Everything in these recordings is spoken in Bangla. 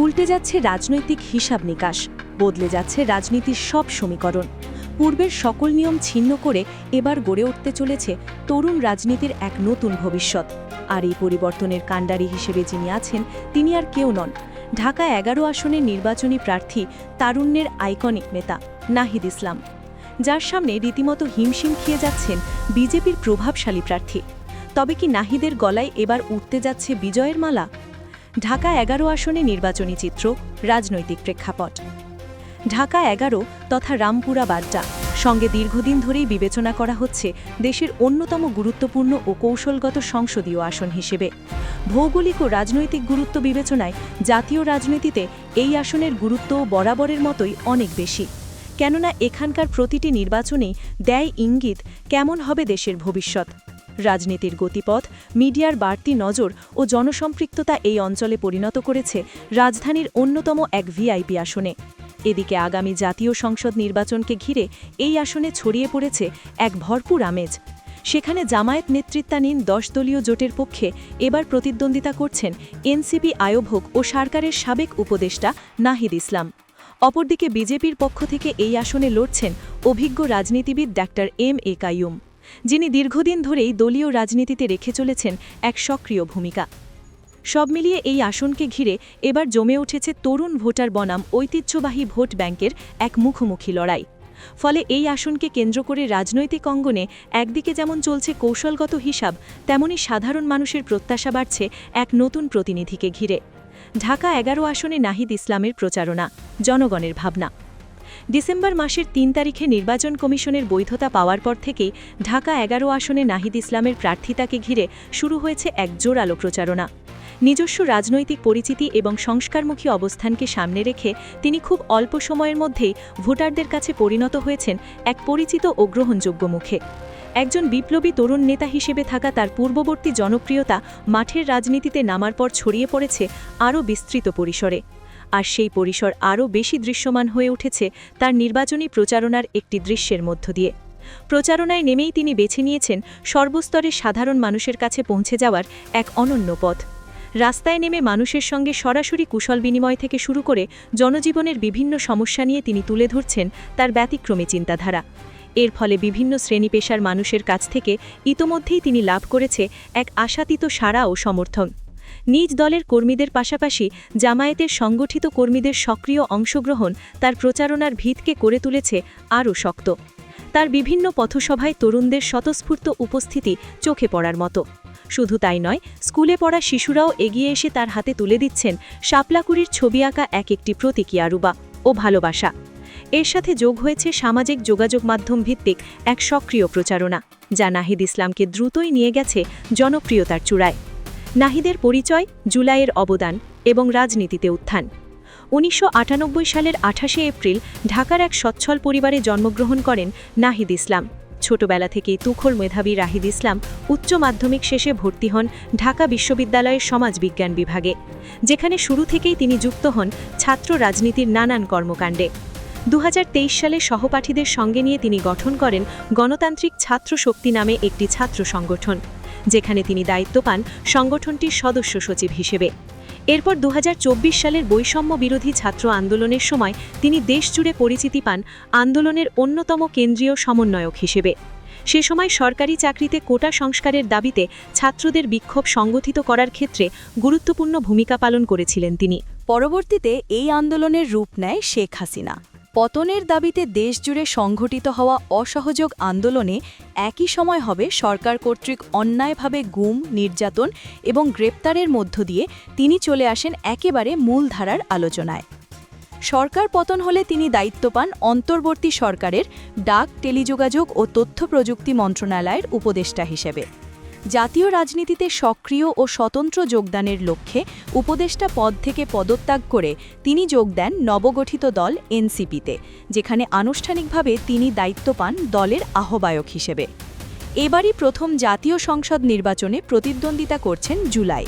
উল্টে যাচ্ছে রাজনৈতিক হিসাব নিকাশ, বদলে যাচ্ছে রাজনীতির সব সমীকরণ। পূর্বের সকল নিয়ম ছিন্ন করে এবার গড়ে উঠতে চলেছে তরুণ রাজনীতির এক নতুন ভবিষ্যৎ। আর এই পরিবর্তনের কাণ্ডারি হিসেবে যিনি আছেন তিনি আর কেউ নন, ঢাকা ১১ আসনের নির্বাচনী প্রার্থী, তারুণ্যের আইকনিক নেতা নাহিদ ইসলাম, যার সামনে রীতিমতো হিমশিম খেয়ে যাচ্ছেন বিজেপির প্রভাবশালী প্রার্থী। তবে কি নাহিদের গলায় এবার উঠতে যাচ্ছে বিজয়ের মালা? ঢাকা ১১ আসনে নির্বাচনী চিত্র, রাজনৈতিক প্রেক্ষাপট। ঢাকা ১১ তথা রামপুরা বাড্ডা সঙ্গে দীর্ঘদিন ধরেই বিবেচনা করা হচ্ছে দেশের অন্যতম গুরুত্বপূর্ণ ও কৌশলগত সংসদীয় আসন হিসেবে। ভৌগোলিক ও রাজনৈতিক গুরুত্ব বিবেচনায় জাতীয় রাজনীতিতে এই আসনের গুরুত্ব বরাবরের মতোই অনেক বেশি, কেননা এখানকার প্রতিটি নির্বাচনেই দেয় ইঙ্গিত কেমন হবে দেশের ভবিষ্যৎ। রাজনীতির গতিপথ, মিডিয়ার বাড়তি নজর ও জনসম্পৃক্ততা এই অঞ্চলে পরিণত করেছে রাজধানীর অন্যতম এক ভিআইপি আসনে। এদিকে আগামী জাতীয় সংসদ নির্বাচনকে ঘিরে এই আসনে ছড়িয়ে পড়েছে এক ভরপুর আমেজ। সেখানে জামায়াত নেতৃত্বাধীন ১০ দলীয় জোটের পক্ষে এবার প্রতিদ্বন্দ্বিতা করছেন এনসিপি আহ্বায়ক ও সরকারের সাবেক উপদেষ্টা নাহিদ ইসলাম। অপরদিকে বিজেপির পক্ষ থেকে এই আসনে লড়ছেন অভিজ্ঞ রাজনীতিবিদ ডাক্তার এম.এ. কাইয়ুম, যিনি দীর্ঘদিন ধরেই দলীয় রাজনীতিতে রেখে চলেছেন এক সক্রিয় ভূমিকা। সব মিলিয়ে এই আসনকে ঘিরে এবার জমে উঠেছে তরুণ ভোটার বনাম ঐতিহ্যবাহী ভোট ব্যাংকের এক মুখোমুখি লড়াই। ফলে এই আসনকে কেন্দ্র করে রাজনৈতিক অঙ্গনে একদিকে যেমন চলছে কৌশলগত হিসাব, তেমনি সাধারণ মানুষের প্রত্যাশা বাড়ছে এক নতুন প্রতিনিধিকে ঘিরে। ঢাকা ১১ আসনে নাহিদ ইসলামের প্রচারণা, জনগণের ভাবনা। ডিসেম্বর মাসের ৩ তারিখে নির্বাচন কমিশনের বৈধতা পাওয়ার পর থেকেই ঢাকা ১১ আসনে নাহিদ ইসলামের প্রার্থিতাকে ঘিরে শুরু হয়েছে এক জোরালো প্রচারণা। নিজস্ব রাজনৈতিক পরিচিতি এবং সংস্কারমুখী অবস্থানকে সামনে রেখে তিনি খুব অল্প সময়ের মধ্যেই ভোটারদের কাছে পরিণত হয়েছেন এক পরিচিত ও গ্রহণযোগ্য মুখে। একজন বিপ্লবী তরুণ নেতা হিসেবে থাকা তার পূর্ববর্তী জনপ্রিয়তা মাঠের রাজনীতিতে নামার পর ছড়িয়ে পড়েছে আরও বিস্তৃত পরিসরে। আর সেই পরিসর আরও বেশি দৃশ্যমান হয়ে উঠেছে তার নির্বাচনী প্রচারণার একটি দৃশ্যের মধ্য দিয়ে। প্রচারণায় নেমেই তিনি বেছে নিয়েছেন সর্বস্তরের সাধারণ মানুষের কাছে পৌঁছে যাওয়ার এক অনন্য পথ। রাস্তায় নেমে মানুষের সঙ্গে সরাসরি কুশল বিনিময় থেকে শুরু করে জনজীবনের বিভিন্ন সমস্যা নিয়ে তিনি তুলে ধরছেন তার ব্যতিক্রমী চিন্তাধারা। এর ফলে বিভিন্ন শ্রেণী পেশার মানুষের কাছ থেকে ইতোমধ্যেই তিনি লাভ করেছে এক আশাতীত সাড়া ও সমর্থন। নিজ দলের কর্মীদের পাশাপাশি জামায়াতের সংগঠিত কর্মীদের সক্রিয় অংশগ্রহণ তার প্রচারণার ভিতকে করে তুলেছে আরও শক্ত। তার বিভিন্ন পথসভায় তরুণদের স্বতঃস্ফূর্ত উপস্থিতি চোখে পড়ার মতো। শুধু তাই নয়, স্কুলে পড়া শিশুরাও এগিয়ে এসে তার হাতে তুলে দিচ্ছেন শাপলাকুড়ির ছবি আঁকা এক একটি প্রতীকী আরুবা ও ভালোবাসা। এর সাথে যোগ হয়েছে সামাজিক যোগাযোগ মাধ্যম ভিত্তিক এক সক্রিয় প্রচারণা, যা নাহিদ ইসলামকে দ্রুতই নিয়ে গেছে জনপ্রিয়তার চূড়ায়। নাহিদের পরিচয়, জুলাইয়ের অবদান এবং রাজনীতিতে উত্থান। ১৯৯৮ সালের ২৮শে এপ্রিল ঢাকার এক সচ্ছল পরিবারে জন্মগ্রহণ করেন নাহিদ ইসলাম। ছোটবেলা থেকেই তুখোড় মেধাবী নাহিদ ইসলাম উচ্চ মাধ্যমিক শেষে ভর্তি হন ঢাকা বিশ্ববিদ্যালয়ের সমাজবিজ্ঞান বিভাগে, যেখানে শুরু থেকেই তিনি যুক্ত হন ছাত্র রাজনীতির নানান কর্মকাণ্ডে। ২০২৩ সালে সহপাঠীদের সঙ্গে নিয়ে তিনি গঠন করেন গণতান্ত্রিক ছাত্র শক্তি নামে একটি ছাত্র সংগঠন, যেখানে তিনি দায়িত্ব পান সংগঠনটির সদস্য সচিব হিসেবে। এরপর ২০২৪ সালের বৈষম্য বিরোধী ছাত্র আন্দোলনের সময় তিনি দেশজুড়ে পরিচিতি পান আন্দোলনের অন্যতম কেন্দ্রীয় সমন্বয়ক হিসেবে। সে সময় সরকারি চাকরিতে কোটা সংস্কারের দাবিতে ছাত্রদের বিক্ষোভ সংগঠিত করার ক্ষেত্রে গুরুত্বপূর্ণ ভূমিকা পালন করেছিলেন তিনি। পরবর্তীতে এই আন্দোলনের রূপ নেয় শেখ হাসিনা। পতনের দাবিতে দেশজুড়ে সংঘটিত হওয়া অসহযোগ আন্দোলনে একই সময় হবে সরকার কর্তৃক অন্যায়ভাবে গুম, নির্যাতন এবং গ্রেপ্তারের মধ্য দিয়ে তিনি চলে আসেন একেবারে মূলধারার আলোচনায়। সরকার পতন হলে তিনি দায়িত্ব পান অন্তর্বর্তী সরকারের ডাক, টেলিযোগাযোগ ও তথ্য প্রযুক্তি মন্ত্রণালয়ের উপদেষ্টা হিসেবে। জাতীয় রাজনীতিতে সক্রিয় ও স্বতন্ত্র যোগদানের লক্ষ্যে উপদেষ্টা পদ থেকে পদত্যাগ করে তিনি যোগ দেন নবগঠিত দল এনসিপিতে, যেখানে আনুষ্ঠানিকভাবে তিনি দায়িত্ব পান দলের আহ্বায়ক হিসেবে। এবারই প্রথম জাতীয় সংসদ নির্বাচনে প্রতিদ্বন্দ্বিতা করছেন জুলাই।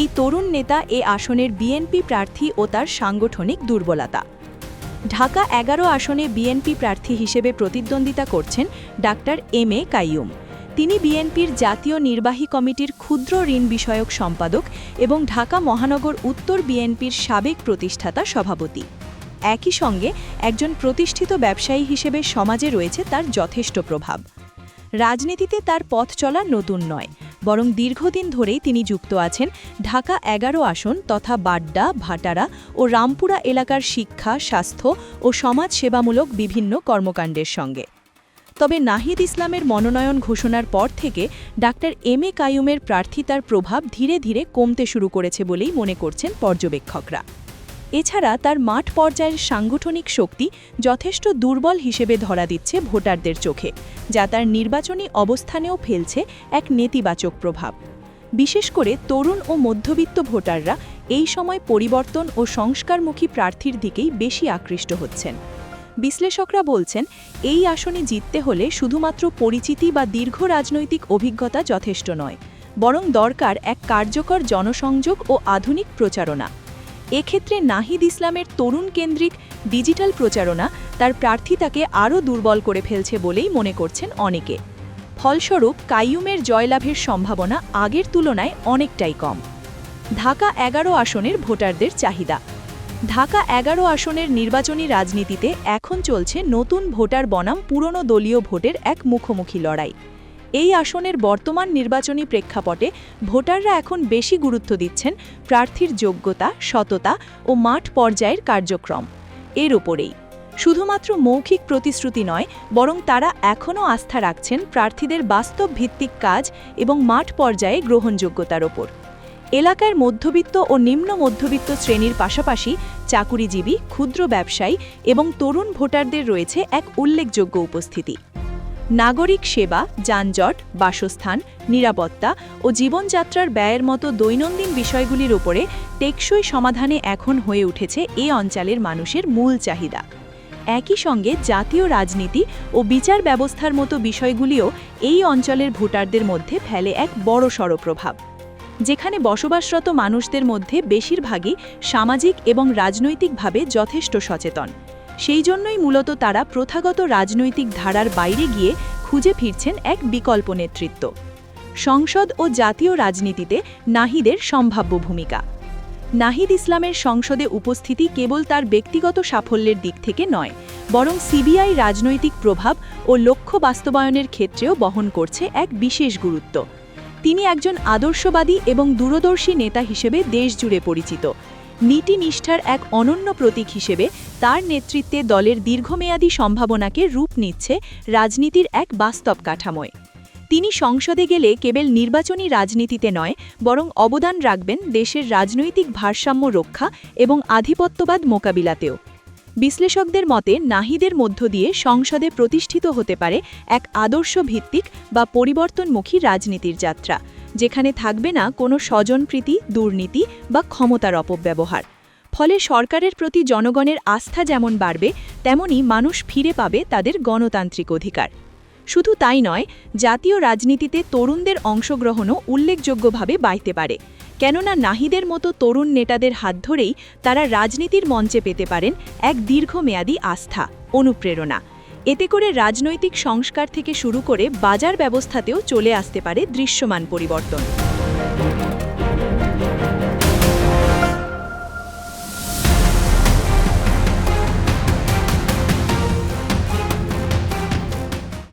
এই তরুণ নেতা এ আসনের বিএনপি প্রার্থী ও তার সাংগঠনিক দুর্বলতা। ঢাকা ১১ আসনে বিএনপি প্রার্থী হিসেবে প্রতিদ্বন্দ্বিতা করছেন ডাক্তার এম.এ. কাইয়ুম। তিনি বিএনপির জাতীয় নির্বাহী কমিটির ক্ষুদ্র ঋণ বিষয়ক সম্পাদক এবং ঢাকা মহানগর উত্তর বিএনপির সাবেক প্রতিষ্ঠাতা সভাপতি। একই সঙ্গে একজন প্রতিষ্ঠিত ব্যবসায়ী হিসেবে সমাজে রয়েছে তার যথেষ্ট প্রভাব। রাজনীতিতে তার পথ চলা নতুন নয়, বরং দীর্ঘদিন ধরেই তিনি যুক্ত আছেন ঢাকা ১১ আসন তথা বাড্ডা, ভাটারা ও রামপুরা এলাকার শিক্ষা, স্বাস্থ্য ও সমাজ সেবামূলক বিভিন্ন কর্মকাণ্ডের সঙ্গে। তবে নাহিদ ইসলামের মনোনয়ন ঘোষণার পর থেকে ডাক্তার এম এ কাইয়ুমের প্রার্থিতার প্রভাব ধীরে ধীরে কমতে শুরু করেছে বলেই মনে করছেন পর্যবেক্ষকরা। এছাড়া তার মাঠ পর্যায়ের সাংগঠনিক শক্তি যথেষ্ট দুর্বল হিসেবে ধরা দিচ্ছে ভোটারদের চোখে, যা তার নির্বাচনী অবস্থানেও ফেলছে এক নেতিবাচক প্রভাব। বিশেষ করে তরুণ ও মধ্যবিত্ত ভোটাররা এই সময় পরিবর্তন ও সংস্কারমুখী প্রার্থীর দিকেই বেশি আকৃষ্ট হচ্ছেন। বিশ্লেষকরা বলছেন, এই আসনে জিততে হলে শুধুমাত্র পরিচিতি বা দীর্ঘ রাজনৈতিক অভিজ্ঞতা যথেষ্ট নয়, বরং দরকার এক কার্যকর জনসংযোগ ও আধুনিক প্রচারণা। এক্ষেত্রে নাহিদ ইসলামের তরুণ কেন্দ্রিক ডিজিটাল প্রচারণা তার প্রার্থিতাকে আরও দুর্বল করে ফেলছে বলেই মনে করছেন অনেকে। ফলস্বরূপ কাইয়ুমের জয়লাভের সম্ভাবনা আগের তুলনায় অনেকটাই কম। ঢাকা ১১ আসনের ভোটারদের চাহিদা। ঢাকা ১১ আসনের নির্বাচনী রাজনীতিতে এখন চলছে নতুন ভোটার বনাম পুরনো দলীয় ভোটের এক মুখোমুখি লড়াই। এই আসনের বর্তমান নির্বাচনী প্রেক্ষাপটে ভোটাররা এখন বেশি গুরুত্ব দিচ্ছেন প্রার্থীর যোগ্যতা, সততা ও মাঠ পর্যায়ের কার্যক্রম এর ওপরেই। শুধুমাত্র মৌখিক প্রতিশ্রুতি নয়, বরং তারা এখনও আস্থা রাখছেন প্রার্থীদের বাস্তব ভিত্তিক কাজ এবং মাঠ পর্যায়ে গ্রহণযোগ্যতার ওপর। এলাকার মধ্যবিত্ত ও নিম্ন মধ্যবিত্ত শ্রেণীর পাশাপাশি চাকুরিজীবী, ক্ষুদ্র ব্যবসায়ী এবং তরুণ ভোটারদের রয়েছে এক উল্লেখযোগ্য উপস্থিতি। নাগরিক সেবা, যানজট, বাসস্থান, নিরাপত্তা ও জীবনযাত্রার ব্যয়ের মতো দৈনন্দিন বিষয়গুলির উপরে টেকসই সমাধানে এখন হয়ে উঠেছে এ অঞ্চলের মানুষের মূল চাহিদা। একই সঙ্গে জাতীয় রাজনীতি ও বিচার ব্যবস্থার মতো বিষয়গুলিও এই অঞ্চলের ভোটারদের মধ্যে ফেলে এক বড়সড় প্রভাব। যেখানে বসবাসরত মানুষদের মধ্যে বেশিরভাগই সামাজিক এবং রাজনৈতিকভাবে যথেষ্ট সচেতন, সেই জন্যই মূলত তারা প্রথাগত রাজনৈতিক ধারার বাইরে গিয়ে খুঁজে ফিরছেন এক বিকল্প নেতৃত্ব। সংসদ ও জাতীয় রাজনীতিতে নাহিদের সম্ভাব্য ভূমিকা। নাহিদ ইসলামের সংসদে উপস্থিতি কেবল তার ব্যক্তিগত সাফল্যের দিক থেকে নয়, বরং সিবিআই রাজনৈতিক প্রভাব ও লক্ষ্য বাস্তবায়নের ক্ষেত্রেও বহন করছে এক বিশেষ গুরুত্ব। তিনি একজন আদর্শবাদী এবং দূরদর্শী নেতা হিসেবে দেশজুড়ে পরিচিত। নীতিনিষ্ঠার এক অনন্য প্রতীক হিসেবে তার নেতৃত্বে দলের দীর্ঘমেয়াদী সম্ভাবনাকে রূপ নিচ্ছে রাজনীতির এক বাস্তব কাঠামোয়। তিনি সংসদে গেলে কেবল নির্বাচনী রাজনীতিতে নয়, বরং অবদান রাখবেন দেশের রাজনৈতিক ভারসাম্য রক্ষা এবং আধিপত্যবাদ মোকাবিলাতেও। বিশ্লেষকদের মতে নাহিদের মধ্য দিয়ে সংসদে প্রতিষ্ঠিত হতে পারে এক আদর্শ ভিত্তিক বা পরিবর্তনমুখী রাজনীতির যাত্রা, যেখানে থাকবে না কোনো স্বজনপ্রীতি, দুর্নীতি বা ক্ষমতার অপব্যবহার। ফলে সরকারের প্রতি জনগণের আস্থা যেমন বাড়বে, তেমনি মানুষ ফিরে পাবে তাদের গণতান্ত্রিক অধিকার। শুধু তাই নয়, জাতীয় রাজনীতিতে তরুণদের অংশগ্রহণও উল্লেখযোগ্যভাবে বাড়তে পারে, কেননা নাহিদের মতো তরুণ নেতাদের হাত ধরেই তারা রাজনীতির মঞ্চে পেতে পারেন এক দীর্ঘমেয়াদী আস্থা, অনুপ্রেরণা। এতে করে রাজনৈতিক সংস্কার থেকে শুরু করে বাজার ব্যবস্থাতেও চলে আসতে পারে দৃশ্যমান পরিবর্তন।